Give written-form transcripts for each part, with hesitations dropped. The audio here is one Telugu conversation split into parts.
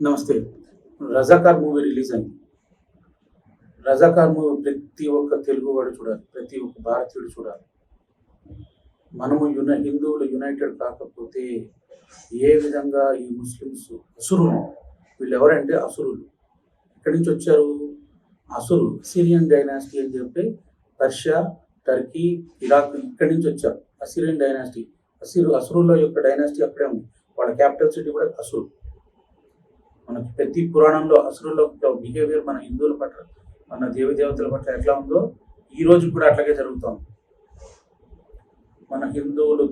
నమస్తే. 'రజాకార్' మూవీ రిలీజ్ అయింది. 'రజాకార్' మూవీ ప్రతి ఒక్క తెలుగువాడు చూడాలి. ప్రతి ఒక్క భారతీయుడు చూడాలి. మనము హిందువులు యునైటెడ్ కాకపోతే ఏ విధంగా ఈ ముస్లిమ్స్ అసురులు, వీళ్ళెవరంటే అసురులు. ఎక్కడి నుంచి వచ్చారు? అసురులు, సిరియన్ డైనాసిటీ అని చెప్పి పర్షియా, టర్కీ, ఇరాక్ ఇక్కడి నుంచి వచ్చారు. అసిరియన్ డైనాసిటీ, అసురుల యొక్క డైనాసిటీ అక్కడే ఉంది. వాళ్ళ క్యాపిటల్ సిటీ కూడా అసురు. మనకి ప్రతి పురాణంలో అసురుల బిహేవియర్ మన హిందువుల పట్ల, మన దేవి దేవతల పట్ల ఎట్లా ఉందో ఈ రోజు కూడా అట్లాగే జరుగుతోంది. మన హిందువులు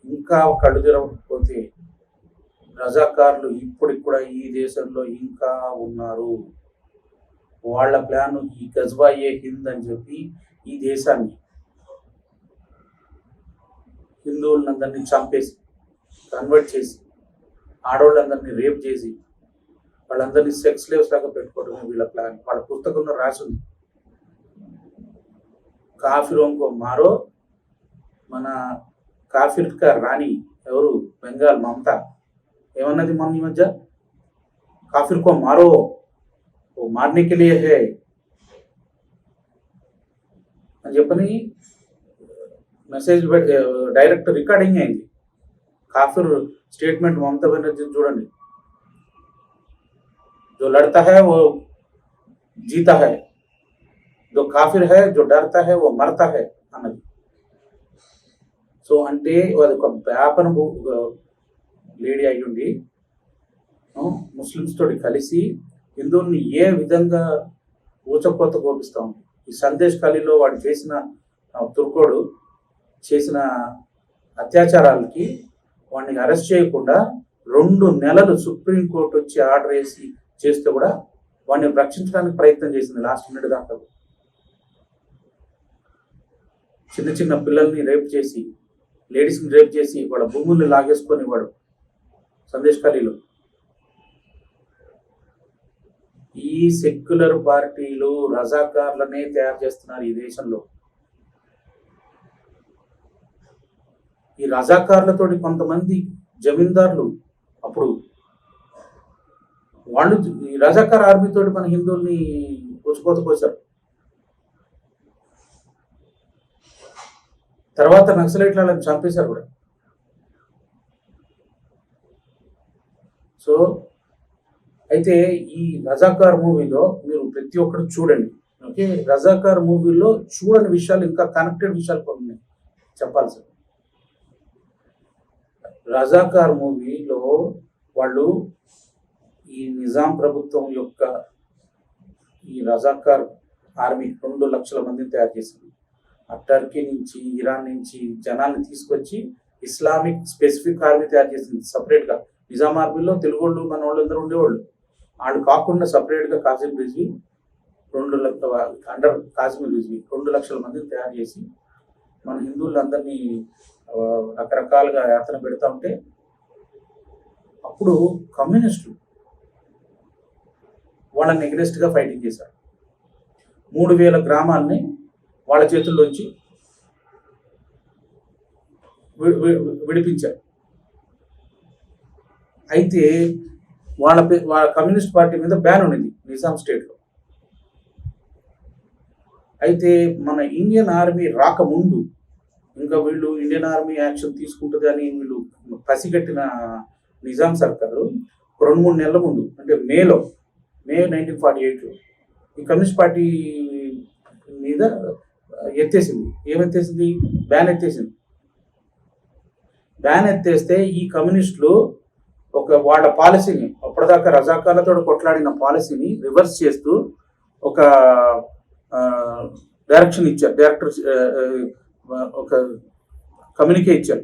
ఇంకా కళ్ళు తెరవకపోతే రజాకార్లు ఇప్పటికి కూడా ఈ దేశంలో ఇంకా ఉన్నారు. వాళ్ళ ప్లాన్ ఈ గజ్వాయే హింద్ అని చెప్పి ఈ దేశాన్ని, హిందువులందరినీ చంపేసి, కన్వర్ట్ చేసి, ఆడవాళ్ళందరినీ రేప్ చేసి, వాళ్ళందరినీ సెక్స్ లేవ్స్ లాగా పెట్టుకోవడమే వీళ్ళ ప్లాన్. వాళ్ళ పుస్తకంలో రాసింది. కాఫిరోంకో మారో, మన కాఫిర్ కా రాణి ఎవరు, బెంగాల్ మమతా ఏమన్నది మొన్న ఈ మధ్య, కాఫిర్ కో మారో, ఓ మారనే కే లియే హై అని చెప్పని మెసేజ్ డైరెక్ట్ రికార్డింగ్ అయింది. కాఫిర్ స్టేట్మెంట్ మమతా బెనర్జీ చూడండి. जो लड़ता है वो जीता है, जो काफिर है जो डरता है वो मरता है అన్నది. సో అంటే అది ఒక వ్యాపన లేడీ అయ్యుండి ముస్లిమ్స్ తోటి కలిసి హిందువుల్ని ఏ విధంగా ఊచకోత కోపిస్తా ఉంది. ఈ సందేశ్ ఖాళీలో వాడు చేసిన తుర్కోడు చేసిన అత్యాచారాలకి వాడిని అరెస్ట్ చేయకుండా 2 నెలలు సుప్రీంకోర్టు వచ్చి ఆర్డర్ వేసి చేస్తే కూడా వాడిని రక్షించడానికి ప్రయత్నం చేసింది లాస్ట్ మినిట్ దాకా. చిన్న చిన్న పిల్లల్ని రేప్ చేసి, లేడీస్ని రేప్ చేసి వాళ్ళ భూముల్ని లాగేసుకొని వాడు సందేశ్ ఖాళీలో. ఈ సెక్యులర్ పార్టీలు రజాకార్లనే తయారు చేస్తున్నారు ఈ దేశంలో. ఈ రజాకార్లతోటి కొంతమంది జమీందారులు అప్పుడు వాళ్ళు ఈ రజాకార్ ఆర్మీతోటి మన హిందువుల్ని ఉచుకోత కోసారు. తర్వాత నక్సలైట్లను చంపేశారు కూడా. సో అయితే ఈ రజాకార్ మూవీలో మీరు ప్రతి ఒక్కరు చూడండి. ఓకే, రజాకార్ మూవీలో చూడని విషయాలు, ఇంకా కనెక్టెడ్ విషయాలు కొన్ని ఉన్నాయి చెప్పాల్సి. రజాకార్ మూవీలో వాళ్ళు ఈ నిజాం ప్రభుత్వం యొక్క ఈ రజాకార్ ఆర్మీ 2 లక్షల మందిని తయారు చేసింది. ఆ టర్కీ నుంచి, ఇరాన్ నుంచి జనాల్ని తీసుకొచ్చి ఇస్లామిక్ స్పెసిఫిక్ ఆర్మీ తయారు చేసింది సపరేట్గా. నిజాం ఆర్మీలో తెలుగు వాళ్ళు, మన వాళ్ళందరూ ఉండేవాళ్ళు. వాళ్ళు కాకుండా సపరేట్గా కాసిం రిజ్వీ అండర్ కాసిం రిజ్వీ 2 లక్షల మందిని తయారు చేసి మన హిందువులందరినీ రకరకాలుగా యాతన పెడతా ఉంటే అప్పుడు కమ్యూనిస్టులు వాళ్ళని ఎగ్నెస్ట్గా ఫైటింగ్ చేశారు. 3000 గ్రామాలని వాళ్ళ చేతుల్లోంచి విడిపించారు. అయితే వాళ్ళ కమ్యూనిస్ట్ పార్టీ మీద బ్యాన్ ఉన్నది నిజాం స్టేట్లో. అయితే మన ఇండియన్ ఆర్మీ రాకముందు ఇంకా వీళ్ళు ఇండియన్ ఆర్మీ యాక్షన్ తీసుకుంటుంది అని వీళ్ళు పసిగట్టిన నిజాం సర్కారు 2-3 నెలల ముందు, అంటే మే 1948లో ఈ కమ్యూనిస్ట్ పార్టీ మీద ఎత్తేసింది. ఏమెత్తేసింది? బ్యాన్ ఎత్తేసింది. బ్యాన్ ఎత్తేస్తే ఈ కమ్యూనిస్టులు వాళ్ళ పాలసీని, అప్పటిదాకా రజాకార్లతో కొట్లాడిన పాలసీని రివర్స్ చేస్తూ ఒక డైరెక్షన్ ఇచ్చారు. ఒక కమ్యూనికే ఇచ్చారు.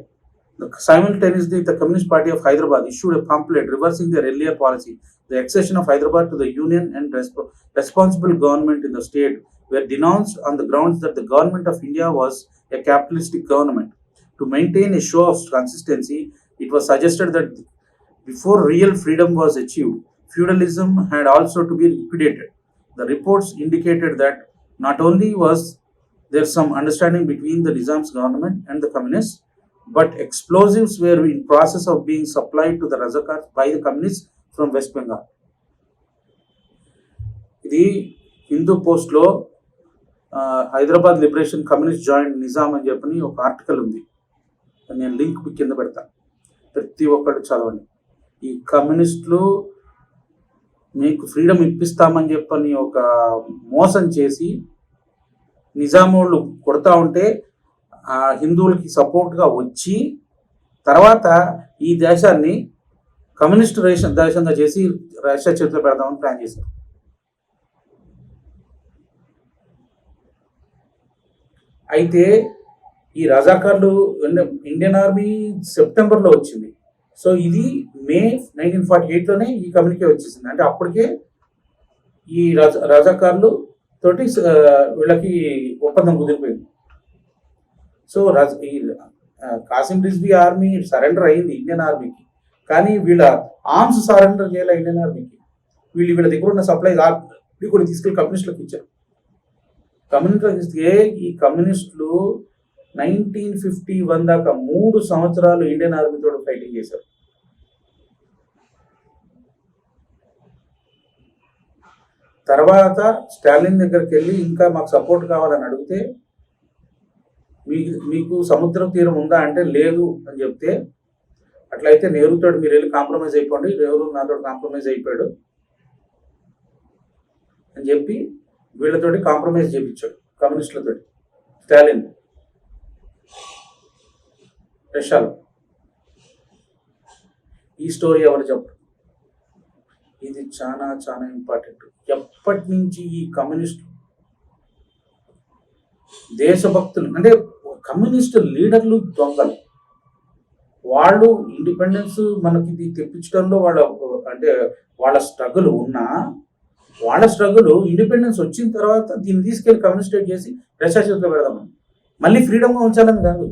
Simultaneously, the Communist Party of Hyderabad issued a pamphlet reversing their earlier policy. The accession of Hyderabad to the Union and responsible government in the state were denounced on the grounds that the government of India was a capitalistic government. To maintain a show of consistency, it was suggested that before real freedom was achieved, feudalism had also to be liquidated. The reports indicated that not only was there some understanding between the Nizam's government and the communists, but explosives were in process of being supplied to the Razakars by the communists from west Bengal. ఇది హిందూ పోస్ట్లో Hyderabad liberation communist joint Nizam అని చెప్పని ఒక ఆర్టికల్ ఉంది. నేను లింక్ కింద పెడతాను, ప్రతి ఒక్కరు చదవండి. ఈ కమ్యూనిస్టులు మీకు ఫ్రీడమ్ ఇప్పిస్తామని చెప్పని ఒక మోసం చేసి నిజాం వాళ్ళు కొడతా ఉంటే హిందువులకి సపోర్ట్గా వచ్చి తర్వాత ఈ దేశాన్ని కమ్యూనిస్ట్ దేశంగా చేసి రష్యా చేతిలో పెడదామని ప్లాన్ చేశారు. అయితే ఈ రజాకార్లు ఇండియన్ ఆర్మీ సెప్టెంబర్లో వచ్చింది. సో ఇది మే 1948లోనే ఈ కమ్యూనికే వచ్చేసింది. అంటే అప్పటికే ఈ రజాకార్లు తోటి వీళ్ళకి ఒప్పందం కుదిరిపోయింది. సో ఈ కాసిం రిజ్వీ ఆర్మీ సరెండర్ అయింది ఇండియన్ ఆర్మీకి, కానీ వీళ్ళ ఆర్మ్స్ సరెండర్ చేయాలి ఇండియన్ ఆర్మీకి. వీళ్ళ దగ్గర ఉన్న సప్లైస్ కూడా తీసుకెళ్ళి కమ్యూనిస్టులకు ఇచ్చారు. కమ్యూనిస్టులకు ఇస్తే ఈ కమ్యూనిస్టులు 1951 దాకా 3 సంవత్సరాలు ఇండియన్ ఆర్మీతో ఫైటింగ్ చేశారు. తర్వాత స్టాలిన్ దగ్గరికి వెళ్ళి ఇంకా మాకు సపోర్ట్ కావాలని అడిగితే మీకు సముద్ర తీరం ఉందా అంటే లేదు అని చెప్తే, అట్లయితే నెహ్రూతో మీరు వెళ్ళి కాంప్రమైజ్ అయిపోండి, నెహ్రూ నాతో కాంప్రమైజ్ అయిపోయాడు అని చెప్పి వీళ్ళతోటి కాంప్రమైజ్ చేయించాడు కమ్యూనిస్టులతో స్టాలిన్ రష్యాలో. ఈ స్టోరీ ఎవరు చెప్పరు, ఇది చాలా చాలా ఇంపార్టెంట్. ఎప్పటి నుంచి ఈ కమ్యూనిస్ట్ దేశభక్తులు అంటే కమ్యూనిస్ట్ లీడర్లు దొంగలు, వాళ్ళు ఇండిపెండెన్స్ మనకి తెప్పించడంలో వాళ్ళ స్ట్రగుల్ ఉన్నా, వాళ్ళ స్ట్రగుల్ ఇండిపెండెన్స్ వచ్చిన తర్వాత దీన్ని తీసుకెళ్లి కమ్యూనిస్టేట్ చేసి రష్యా చేతిలో పెడదామని, మళ్ళీ ఫ్రీడమ్గా ఉంచాలని కాదు.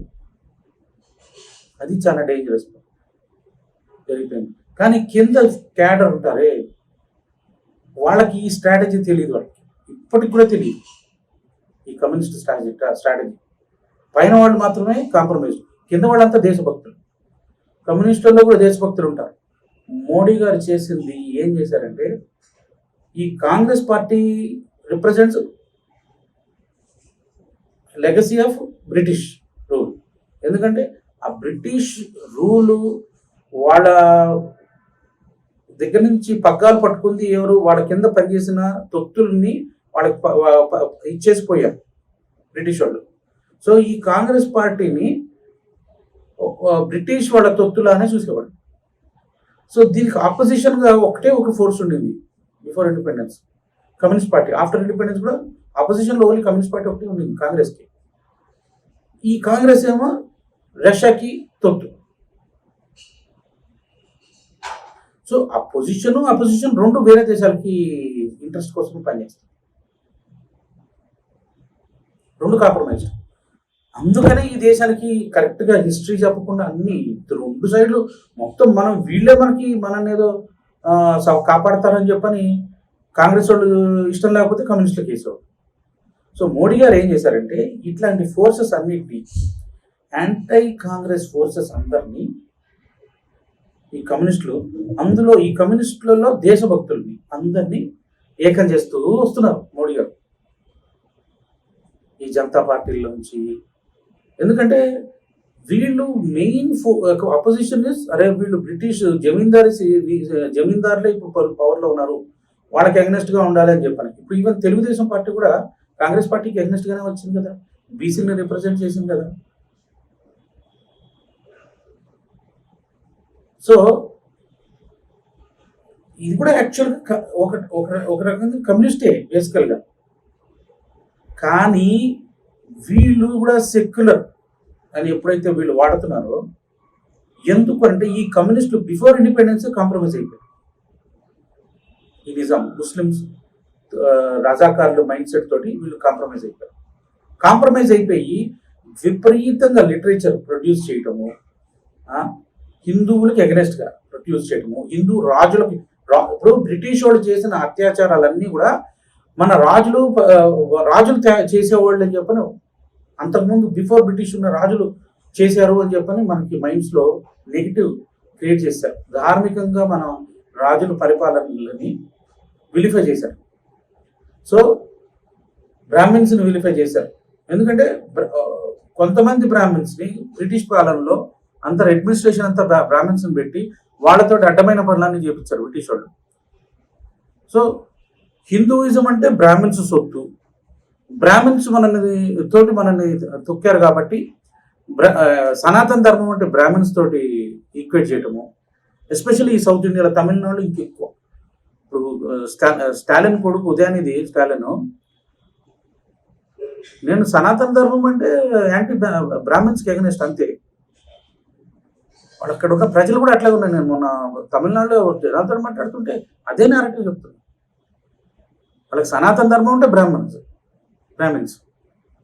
అది చాలా డేంజరస్ జరిగిపోయింది. కానీ కింద క్యాడర్ ఉంటారే వాళ్ళకి ఈ స్ట్రాటజీ తెలియదు, వాళ్ళకి ఇప్పటికి కూడా తెలియదు ఈ కమ్యూనిస్ట్ స్ట్రాటజీ. పైన వాళ్ళు మాత్రమే కాంప్రమైజ్, కింద వాళ్ళంతా దేశభక్తులు. కమ్యూనిస్టుల్లో కూడా దేశభక్తులు ఉంటారు. మోడీ గారు చేసింది ఏం చేశారంటే, ఈ Congress party represents legacy of British rule. ఎందుకంటే ఆ బ్రిటిష్ రూలు వాళ్ళ దగ్గర నుంచి పగ్గాలు పట్టుకుంది ఎవరు, వాళ్ళ కింద పనిచేసిన తొత్తుల్ని వాళ్ళకి ఇచ్చేసిపోయారు బ్రిటిష్ వాళ్ళు. సో ఈ కాంగ్రెస్ పార్టీని బ్రిటిష్ వాళ్ళ తొత్తులానే చూసేవాడు. సో దీనికి ఆపోజిషన్గా ఒకటే ఒక ఫోర్స్ ఉండింది before independence, communist party. After independence కూడా ఆపోజిషన్లో ఓన్లీ కమ్యూనిస్ట్ పార్టీ ఒకటి ఉండింది కాంగ్రెస్కి. ఈ కాంగ్రెస్ ఏమో రష్యాకి తొత్తు. సో అపోజిషన్ రెండు వేరే దేశాలకి ఇంట్రెస్ట్ కోసం పనిచేస్తాయి, రెండు కాంప్రమైజ్. అందుకనే ఈ దేశానికి కరెక్ట్గా హిస్టరీ చెప్పకుండా అన్ని రెండు సైడ్లు మొత్తం వీళ్ళే మనల్ని ఏదో కాపాడతారని చెప్పని కాంగ్రెస్ వాళ్ళు ఇష్టం లేకపోతే కమ్యూనిస్టులకు వేసేవాడు. సో మోడీ గారు ఏం చేశారంటే, ఇట్లాంటి ఫోర్సెస్ అన్నిటినీ, యాంటై కాంగ్రెస్ ఫోర్సెస్ అందరినీ ఈ కమ్యూనిస్టులు, అందులో ఈ కమ్యూనిస్టులలో దేశభక్తుల్ని అందరినీ ఏకం చేస్తూ వస్తున్నారు మోడీ గారు ఈ జనతా పార్టీలోంచి. ఎందుకంటే వీళ్ళు మెయిన్ అపోజిషన్ వీళ్ళు బ్రిటిష్ జమీందారులే ఇప్పుడు పవర్లో ఉన్నారు, వాళ్ళకి అగెనెస్ట్గా ఉండాలి అని చెప్పాను. ఇప్పుడు ఈవెన్ తెలుగుదేశం పార్టీ కూడా కాంగ్రెస్ పార్టీకి అగెనెస్ట్గానే వచ్చింది కదా, బీసీని రిప్రజెంట్ చేసింది కదా. సో ఇది కూడా యాక్చువల్గా ఒక రకంగా కమ్యూనిస్టే బేసికల్గా, కానీ వీళ్ళు కూడా సెక్యులర్ అని ఎప్పుడైతే వీళ్ళు వాడుతున్నారో, ఎందుకు అంటే ఈ కమ్యూనిస్టులు బిఫోర్ ఇండిపెండెన్స్ కాంప్రమైజ్ అయిపోయారు. ఈ నిజాం ముస్లిమ్స్ రజాకార్లు మైండ్ సెట్ తోటి వీళ్ళు కాంప్రమైజ్ అయిపోయి విపరీతంగా లిటరేచర్ ప్రొడ్యూస్ చేయటము, హిందువులకి అగెనెస్ట్గా ప్రొడ్యూస్ చేయటము, హిందూ రాజులకి. ఇప్పుడు బ్రిటిష్ వాళ్ళు చేసిన అత్యాచారాలన్నీ కూడా మన రాజులు చేసేవాళ్ళు అని చెప్పని, అంతకుముందు బిఫోర్ బ్రిటిష్ ఉన్న రాజులు చేశారు అని చెప్పని మనకి మైండ్స్లో నెగిటివ్ క్రియేట్ చేశారు. ధార్మికంగా మనం రాజుల పరిపాలనని విలిఫై చేశారు. సో బ్రాహ్మిన్స్ని విలిఫై చేశారు. ఎందుకంటే కొంతమంది బ్రాహ్మిన్స్ని బ్రిటిష్ పాలనలో అంత అడ్మినిస్ట్రేషన్ అంతా బ్రాహ్మిన్స్ని పెట్టి వాళ్ళతో అడ్డమైన పనులన్నీ చేపించారు బ్రిటిష్ వాళ్ళు. సో హిందూయిజం అంటే బ్రాహ్మిన్స్ సొత్తు, బ్రాహ్మిన్స్ మనల్ని తొక్కారు కాబట్టి సనాతన ధర్మం అంటే బ్రాహ్మిన్స్ తోటి ఈక్వేట్ చేయటము, ఎస్పెషల్లీ ఈ సౌత్ ఇండియాలో తమిళనాడు ఇంకెక్కువ. ఇప్పుడు స్టాలిన్ కొడుకు ఉదయానిధి స్టాలిన్, నేను సనాతన ధర్మం అంటే యాంటీ బ్రాహ్మిన్స్కి ఎగనెస్ట్ అంతే. వాళ్ళు అక్కడ ఉన్న ప్రజలు కూడా అట్లాగే ఉన్నాయి. నేను మొన్న తమిళనాడులో జనాలతో మాట్లాడుతుంటే అదే నేరేటివ్ చెప్తున్నాను. వాళ్ళకి సనాతన ధర్మం అంటే బ్రాహ్మిన్స్.